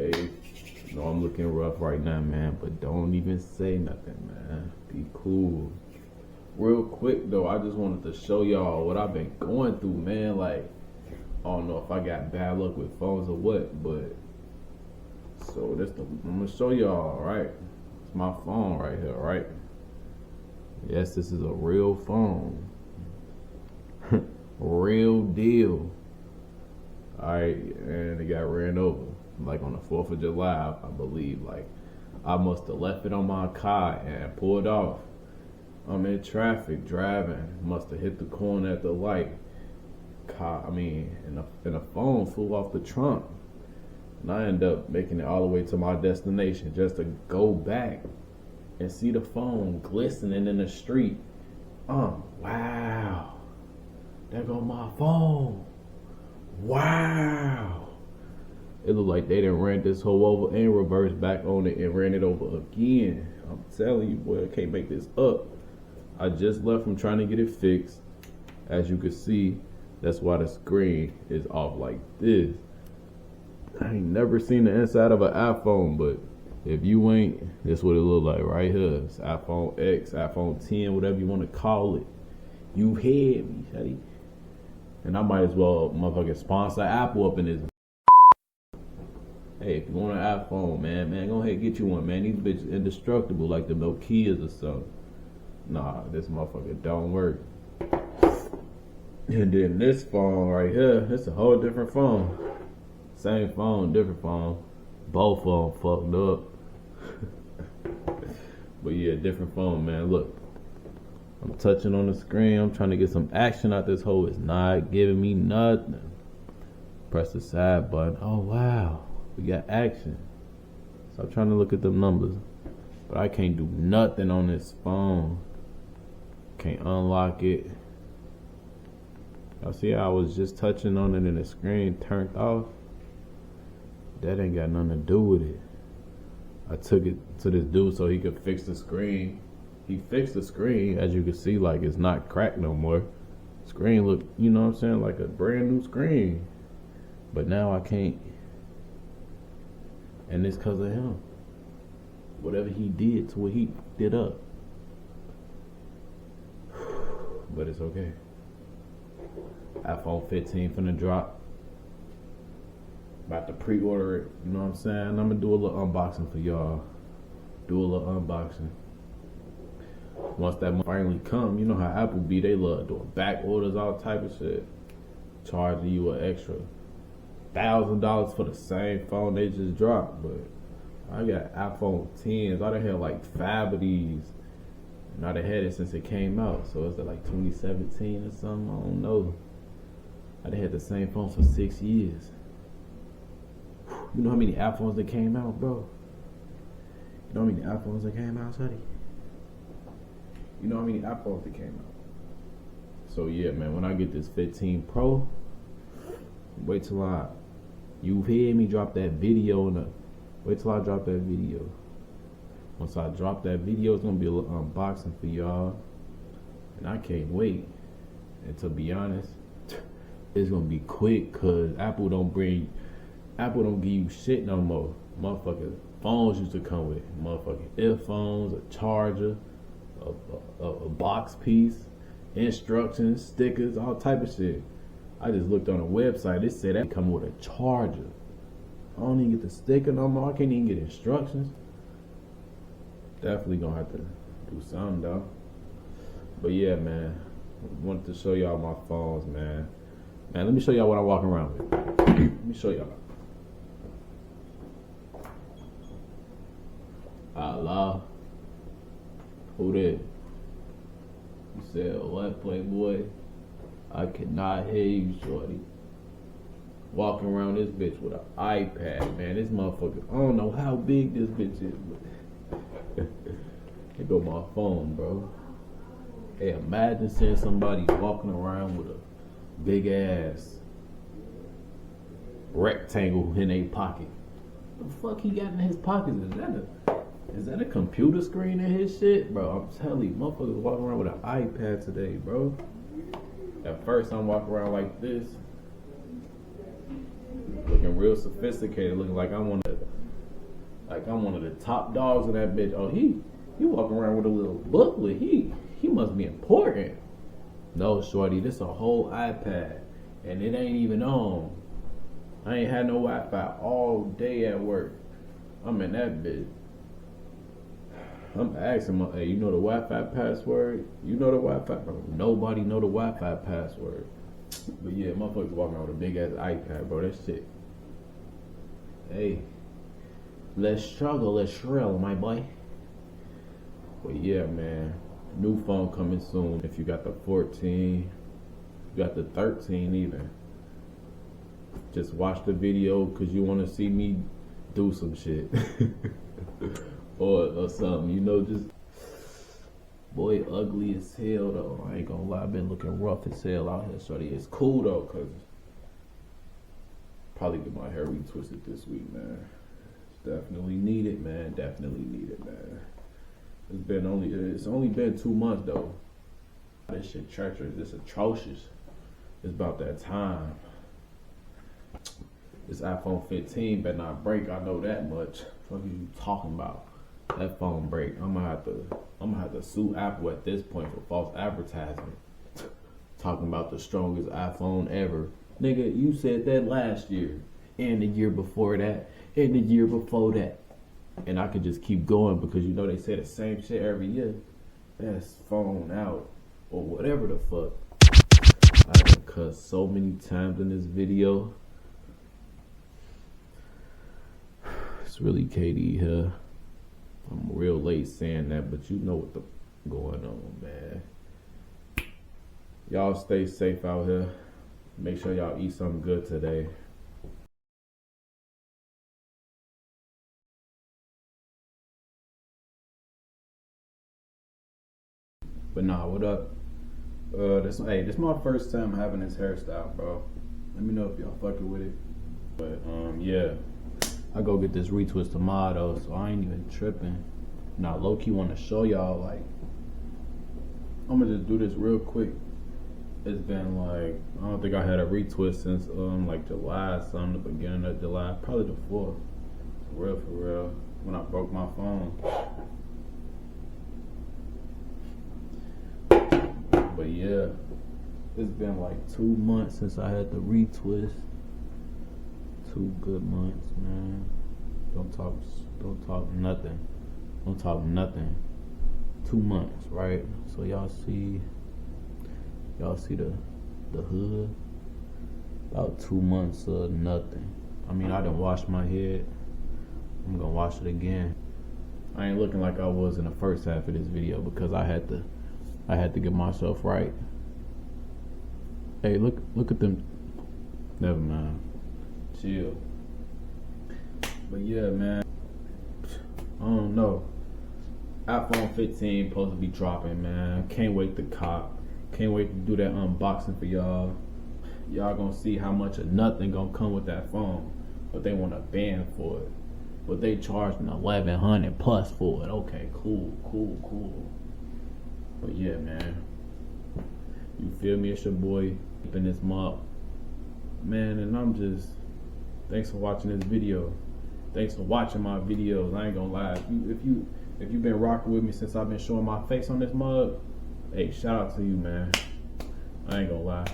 Hey, no, I'm looking rough right now, man, but don't even say nothing, man. Be cool. Real quick, though, I just wanted to show y'all what I've been going through, man. Like, I don't know if I got bad luck with phones or what, but so I'm gonna show y'all, right? It's my phone right here, right? Yes, this is a real phone. Real deal. Alright, and it got ran over. Like on the 4th of July, I believe. Like, I must have left it on my car and pulled off. I'm in traffic driving. Must have hit the corner at the light. And the phone flew off the trunk. And I ended up making it all the way to my destination just to go back and see the phone glistening in the street. Wow. There go my phone. Wow. It looked like they done ran this whole over and reversed back on it and ran it over again. I'm telling you, boy, I can't make this up. I just left from trying to get it fixed. As you can see, that's why the screen is off like this. I ain't never seen the inside of an iPhone, but if you ain't, this what it look like right here. It's iPhone X, iPhone 10, whatever you want to call it. You hear me, Shady? And I might as well motherfucking sponsor Apple up in this. Hey, if you want an iPhone, man, go ahead and get you one, man. These bitches indestructible like the Nokias or something. Nah, this motherfucker don't work. And then this phone right here, it's a whole different phone. Same phone, different phone. Both of them fucked up. But yeah, different phone, man. Look, I'm touching on the screen. I'm trying to get some action out this hole. It's not giving me nothing. Press the side button. Oh, wow. We got action. So I'm trying to look at them numbers. But I can't do nothing on this phone. Can't unlock it. Y'all see how I was just touching on it and the screen turned off? That ain't got nothing to do with it. I took it to this dude so he could fix the screen. He fixed the screen, as you can see, like it's not cracked no more. Screen look, you know what I'm saying, like a brand new screen. But now I can't. And it's because of him. Whatever he did to what he did up. But it's okay. iPhone 15 finna drop. About to pre-order it, you know what I'm saying? I'm gonna do a little unboxing for y'all. Do a little unboxing. Once that finally come, you know how Apple be, they love doing back orders, all type of shit. Charging you an extra $1,000 for the same phone they just dropped. But I got iPhone 10s. I done had like 5 of these. And I done had it since it came out. So it's like 2017 or something, I don't know. I done had the same phone for 6 years. You know how many iPhones that came out, bro? You know how many iPhones that came out, Shuddy? You know how many iPhones that came out? So yeah, man, when I get this 15 Pro, wait till you hear me drop that video wait till I drop that video. Once I drop that video, it's gonna be a little unboxing for y'all. And I can't wait. And to be honest, it's gonna be quick, cause Apple don't give you shit no more. Motherfucking phones used to come with motherfucking earphones, a charger, a box piece, instructions, stickers, all type of shit. I just looked on a website, it said that come with a charger. I don't even get the sticker no more. I can't even get instructions. Definitely gonna have to do something though. But yeah, man, I wanted to show y'all my phones, man. Man, let me show y'all what I'm walking around with. Let me show y'all. Allah. Who that? You said what, Playboy? I cannot hear you, shorty. Walking around this bitch with an iPad, man. This motherfucker, I don't know how big this bitch is, but here go my phone, bro. Hey, imagine seeing somebody walking around with a big ass rectangle in a pocket. What the fuck he got in his pocket? Is that a computer screen in his shit? Bro, I'm telling you, motherfuckers walking around with an iPad today, bro. At first I'm walking around like this, looking real sophisticated, looking like I'm one of the top dogs in that bitch. Oh, he walking around with a little booklet. He must be important. No, shorty, this a whole iPad, and it ain't even on. I ain't had no Wi-Fi all day at work. I'm in that bitch. I'm asking my, hey, you know the Wi-Fi password? You know the Wi-Fi? Bro, nobody know the Wi-Fi password. But yeah, motherfuckers walking around with a big ass iPad, bro. That shit. Hey, let's struggle, let's shrill, my boy. But yeah, man, new phone coming soon. If you got the 14, you got the 13 even. Just watch the video because you want to see me do some shit. or something, you know, just boy ugly as hell though. I ain't gonna lie, I've been looking rough as hell out here, shorty. It's cool though, cause probably get my hair retwisted this week, man. It's definitely needed, man. Definitely needed, man. It's only been 2 months though. This shit treacherous, it's atrocious. It's about that time. This iPhone 15 better not break, I know that much. What are you talking about? That phone break, I'm gonna have to sue Apple at this point for false advertising. Talking about the strongest iPhone ever. Nigga, you said that last year, and the year before that, and the year before that. And I could just keep going because you know they say the same shit every year. Best phone out, or whatever the fuck. I done cussed so many times in this video. It's really KD here. I'm real late saying that, but you know what the going on, man. Y'all stay safe out here. Make sure y'all eat something good today. But nah, what up? This my first time having this hairstyle, bro. Let me know if y'all fucking with it. But yeah. I go get this retwist tomorrow, so I ain't even tripping. Now, low-key want to show y'all, like, I'm going to just do this real quick. It's been, like, I don't think I had a retwist since, like, July, the beginning of July. Probably the 4th. For real, when I broke my phone. But, yeah, it's been, like, 2 months since I had the retwist. 2 good months, man. Don't talk nothing. Don't talk nothing. 2 months, right? So y'all see the hood. About 2 months of nothing. I mean, I done washed my head. I'm gonna wash it again. I ain't looking like I was in the first half of this video because I had to get myself right. Hey, look at them. Never mind. Chill. But yeah, man, I don't know. iPhone 15 supposed to be dropping, man. Can't wait to cop. Can't wait to do that unboxing for y'all. Y'all gonna see how much of nothing gonna come with that phone. But they want a band for it. But they charging $1,100 plus for it. Okay, cool. But yeah, man. You feel me? It's your boy keeping this mob. Man, and I'm just thanks for watching this video. Thanks for watching my videos. I ain't gonna lie. If you've been rocking with me since I've been showing my face on this mug, hey, shout out to you, man. I ain't gonna lie.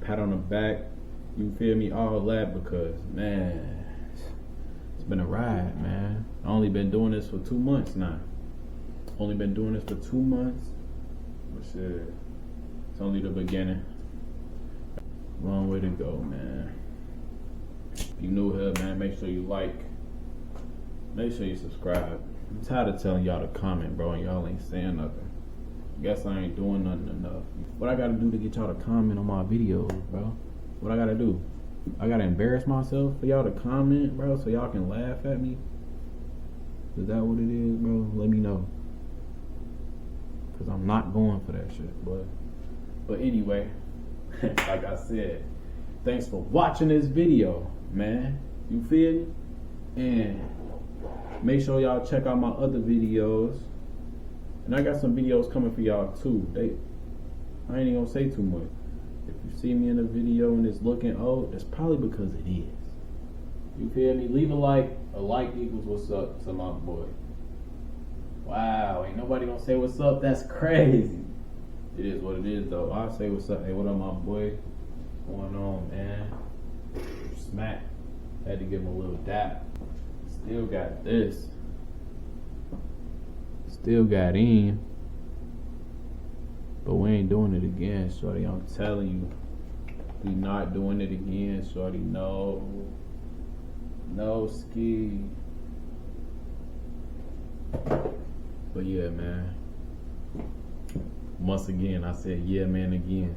Pat on the back. You feel me? All that because, man, it's been a ride, man. I only been doing this for 2 months now. Only been doing this for 2 months. But shit, it's only the beginning. Long way to go, man. If you new here, man, make sure you like. Make sure you subscribe. I'm tired of telling y'all to comment, bro, and y'all ain't saying nothing. Guess I ain't doing nothing enough. What I gotta do to get y'all to comment on my videos, bro? What I gotta do? I gotta embarrass myself for y'all to comment, bro, so y'all can laugh at me? Is that what it is, bro? Let me know. Cause I'm not going for that shit, but anyway, like I said, thanks for watching this video, man. You feel me? And make sure y'all check out my other videos. And I got some videos coming for y'all too. I ain't even gonna say too much. If you see me in a video and it's looking old, that's probably because it is. You feel me? Leave a like. A like equals what's up to my boy. Wow, ain't nobody gonna say what's up. That's crazy. It is what it is, though. I'll say what's up. Hey, what up, my boy? What's going on, man? Smack. Had to give him a little dap. Still got this. Still got in. But we ain't doing it again, shorty. I'm telling you. We not doing it again, shorty. No. No ski. But yeah, man. Once again, I said yeah, man, again.